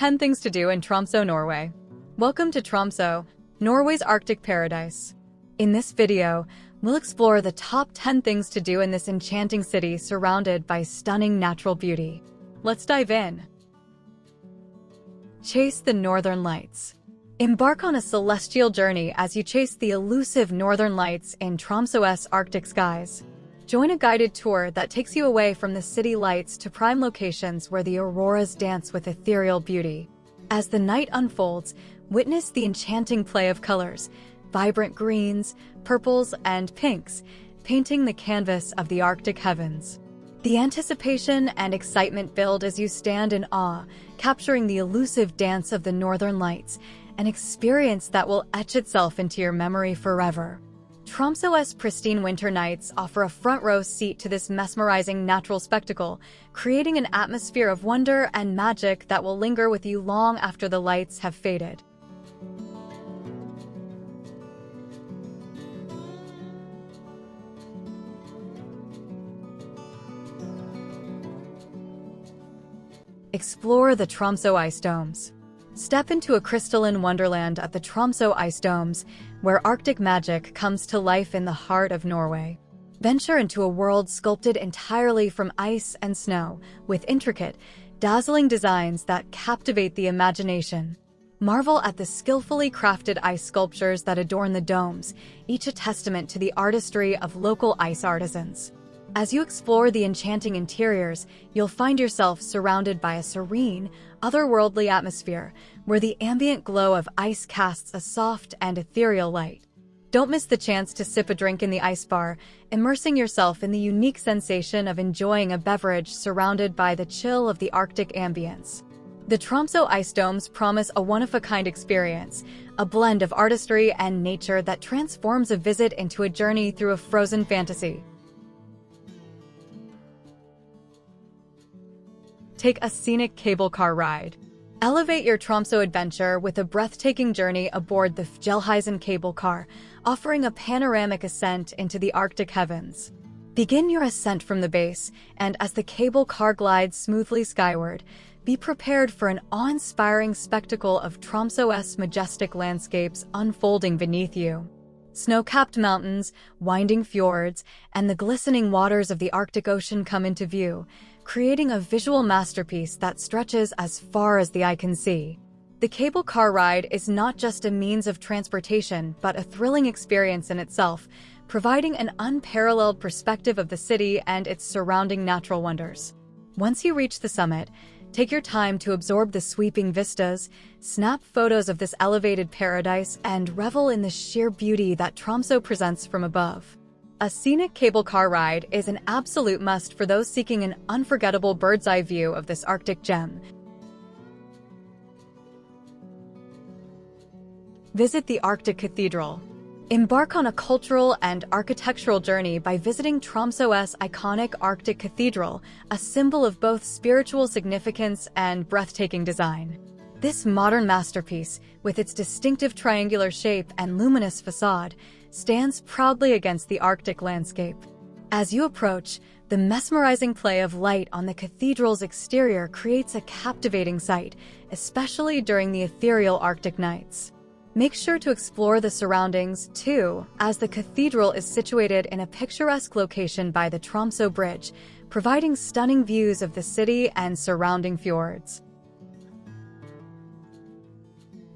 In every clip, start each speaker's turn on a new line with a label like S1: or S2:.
S1: 10 things to do in Tromso, Norway. Welcome to Tromso, Norway's Arctic paradise. In this video, we'll explore the top 10 things to do in this enchanting city surrounded by stunning natural beauty. Let's dive in. Chase the Northern Lights. Embark on a celestial journey as you chase the elusive Northern Lights in Tromso's Arctic skies. Join a guided tour that takes you away from the city lights to prime locations where the auroras dance with ethereal beauty. As the night unfolds, witness the enchanting play of colors, vibrant greens, purples, and pinks, painting the canvas of the Arctic heavens. The anticipation and excitement build as you stand in awe, capturing the elusive dance of the Northern Lights, an experience that will etch itself into your memory forever. Tromso's pristine winter nights offer a front-row seat to this mesmerizing natural spectacle, creating an atmosphere of wonder and magic that will linger with you long after the lights have faded. Explore the Tromso ice domes. Step into a crystalline wonderland at the Tromso ice domes, where Arctic magic comes to life in the heart of Norway. Venture into a world sculpted entirely from ice and snow, with intricate, dazzling designs that captivate the imagination. Marvel at the skillfully crafted ice sculptures that adorn the domes, each a testament to the artistry of local ice artisans. As you explore the enchanting interiors, you'll find yourself surrounded by a serene, otherworldly atmosphere, where the ambient glow of ice casts a soft and ethereal light. Don't miss the chance to sip a drink in the ice bar, immersing yourself in the unique sensation of enjoying a beverage surrounded by the chill of the Arctic ambience. The Tromso ice domes promise a one-of-a-kind experience, a blend of artistry and nature that transforms a visit into a journey through a frozen fantasy. Take a scenic cable car ride. Elevate your Tromso adventure with a breathtaking journey aboard the Fjellheisen cable car, offering a panoramic ascent into the Arctic heavens. Begin your ascent from the base, and as the cable car glides smoothly skyward, be prepared for an awe-inspiring spectacle of Tromso's majestic landscapes unfolding beneath you. Snow-capped mountains, winding fjords, and the glistening waters of the Arctic Ocean come into view, creating a visual masterpiece that stretches as far as the eye can see. The cable car ride is not just a means of transportation, but a thrilling experience in itself, providing an unparalleled perspective of the city and its surrounding natural wonders. Once you reach the summit, take your time to absorb the sweeping vistas, snap photos of this elevated paradise, and revel in the sheer beauty that Tromso presents from above. A scenic cable car ride is an absolute must for those seeking an unforgettable bird's-eye view of this Arctic gem. Visit the Arctic Cathedral. Embark on a cultural and architectural journey by visiting Tromso's iconic Arctic Cathedral, a symbol of both spiritual significance and breathtaking design. This modern masterpiece, with its distinctive triangular shape and luminous facade, stands proudly against the Arctic landscape. As you approach, the mesmerizing play of light on the cathedral's exterior creates a captivating sight, especially during the ethereal Arctic nights. Make sure to explore the surroundings, too, as the cathedral is situated in a picturesque location by the Tromso Bridge, providing stunning views of the city and surrounding fjords.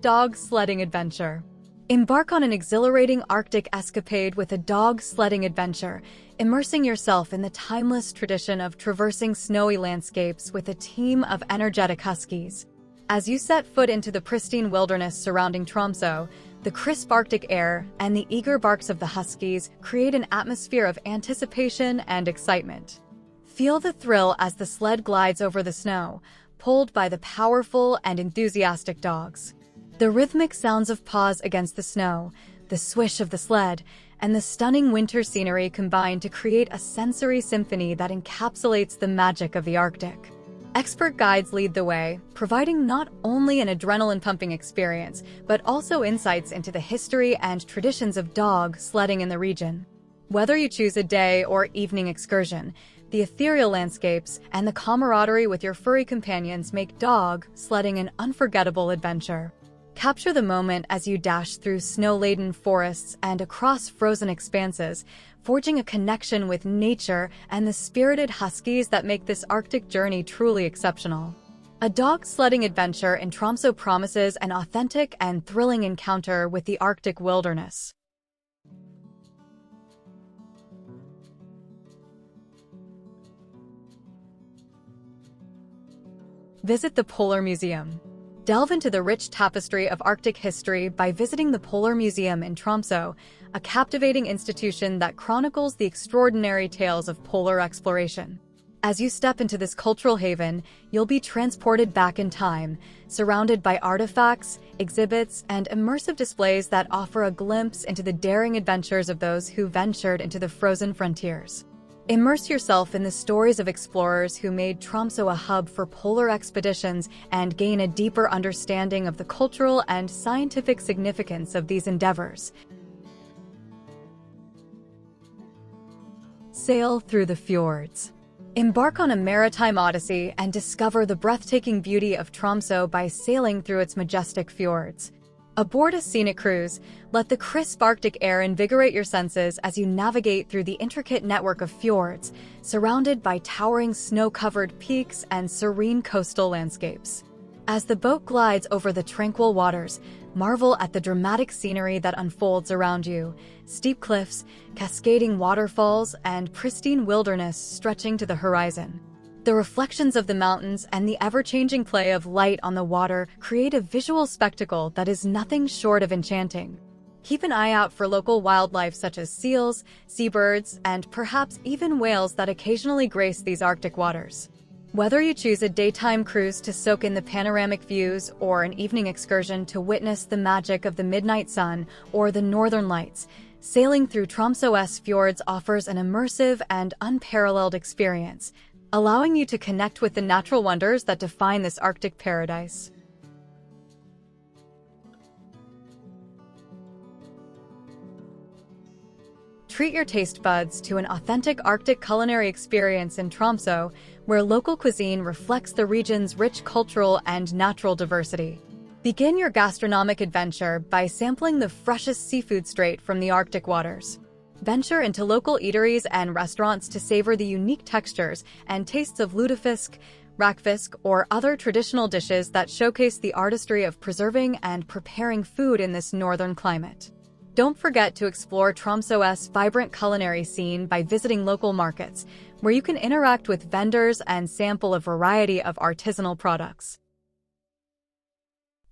S1: Dog sledding adventure. Embark on an exhilarating Arctic escapade with a dog sledding adventure, immersing yourself in the timeless tradition of traversing snowy landscapes with a team of energetic huskies. As you set foot into the pristine wilderness surrounding Tromso, the crisp Arctic air and the eager barks of the huskies create an atmosphere of anticipation and excitement. Feel the thrill as the sled glides over the snow, pulled by the powerful and enthusiastic dogs. The rhythmic sounds of paws against the snow, the swish of the sled, and the stunning winter scenery combine to create a sensory symphony that encapsulates the magic of the Arctic. Expert guides lead the way, providing not only an adrenaline-pumping experience, but also insights into the history and traditions of dog sledding in the region. Whether you choose a day or evening excursion, The ethereal landscapes and the camaraderie with your furry companions make dog sledding an unforgettable adventure. Capture the moment as you dash through snow-laden forests and across frozen expanses, forging a connection with nature and the spirited huskies that make this Arctic journey truly exceptional. A dog sledding adventure in Tromso promises an authentic and thrilling encounter with the Arctic wilderness. Visit the Polar Museum. Delve into the rich tapestry of Arctic history by visiting the Polar Museum in Tromso, a captivating institution that chronicles the extraordinary tales of polar exploration. As you step into this cultural haven, you'll be transported back in time, surrounded by artifacts, exhibits, and immersive displays that offer a glimpse into the daring adventures of those who ventured into the frozen frontiers. Immerse yourself in the stories of explorers who made Tromso a hub for polar expeditions and gain a deeper understanding of the cultural and scientific significance of these endeavors. Sail through the fjords. Embark on a maritime odyssey and discover the breathtaking beauty of Tromso by sailing through its majestic fjords. Aboard a scenic cruise, let the crisp Arctic air invigorate your senses as you navigate through the intricate network of fjords, surrounded by towering snow-covered peaks and serene coastal landscapes. As the boat glides over the tranquil waters, marvel at the dramatic scenery that unfolds around you: steep cliffs, cascading waterfalls, and pristine wilderness stretching to the horizon. The reflections of the mountains and the ever-changing play of light on the water create a visual spectacle that is nothing short of enchanting. Keep an eye out for local wildlife such as seals, seabirds, and perhaps even whales that occasionally grace these Arctic waters. Whether you choose a daytime cruise to soak in the panoramic views or an evening excursion to witness the magic of the midnight sun or the northern lights, sailing through Tromso's fjords offers an immersive and unparalleled experience, allowing you to connect with the natural wonders that define this Arctic paradise. Treat your taste buds to an authentic Arctic culinary experience in Tromso, where local cuisine reflects the region's rich cultural and natural diversity. Begin your gastronomic adventure by sampling the freshest seafood straight from the Arctic waters. Venture into local eateries and restaurants to savor the unique textures and tastes of lutefisk, rakfisk, or other traditional dishes that showcase the artistry of preserving and preparing food in this northern climate. Don't forget to explore Tromso's vibrant culinary scene by visiting local markets, where you can interact with vendors and sample a variety of artisanal products.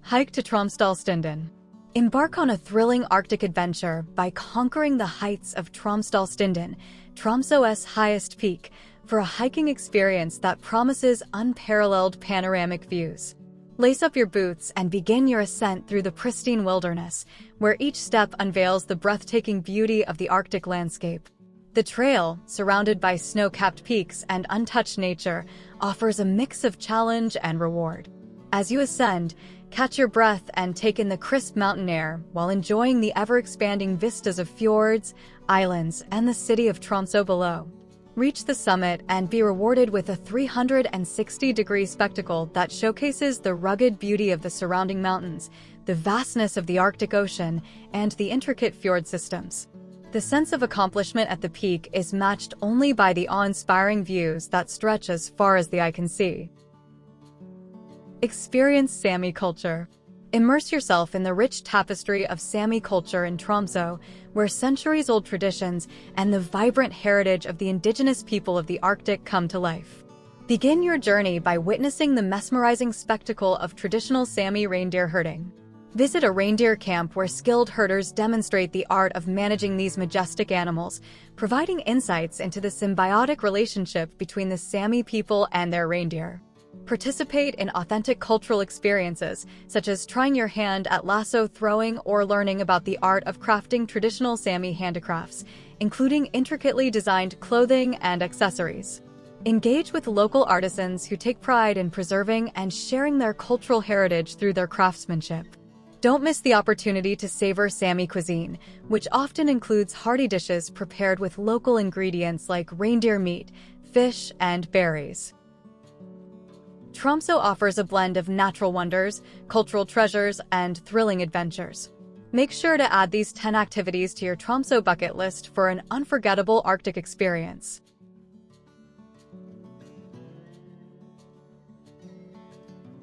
S1: Hike to Tromsdalstinden. Embark on a thrilling Arctic adventure by conquering the heights of Tromsdalstinden, Tromso's highest peak, for a hiking experience that promises unparalleled panoramic views. Lace up your boots and begin your ascent through the pristine wilderness, where each step unveils the breathtaking beauty of the Arctic landscape. The trail, surrounded by snow-capped peaks and untouched nature, offers a mix of challenge and reward. As you ascend, catch your breath and take in the crisp mountain air while enjoying the ever-expanding vistas of fjords, islands, and the city of Tromso below. Reach the summit and be rewarded with a 360-degree spectacle that showcases the rugged beauty of the surrounding mountains, the vastness of the Arctic Ocean, and the intricate fjord systems. The sense of accomplishment at the peak is matched only by the awe-inspiring views that stretch as far as the eye can see. Experience Sami culture. Immerse yourself in the rich tapestry of Sami culture in Tromso, where centuries-old traditions and the vibrant heritage of the indigenous people of the Arctic come to life. Begin your journey by witnessing the mesmerizing spectacle of traditional Sami reindeer herding. Visit a reindeer camp where skilled herders demonstrate the art of managing these majestic animals, providing insights into the symbiotic relationship between the Sami people and their reindeer. Participate in authentic cultural experiences, such as trying your hand at lasso throwing or learning about the art of crafting traditional Sami handicrafts, including intricately designed clothing and accessories. Engage with local artisans who take pride in preserving and sharing their cultural heritage through their craftsmanship. Don't miss the opportunity to savor Sami cuisine, which often includes hearty dishes prepared with local ingredients like reindeer meat, fish, and berries. Tromso offers a blend of natural wonders, cultural treasures, and thrilling adventures. Make sure to add these 10 activities to your Tromso bucket list for an unforgettable Arctic experience.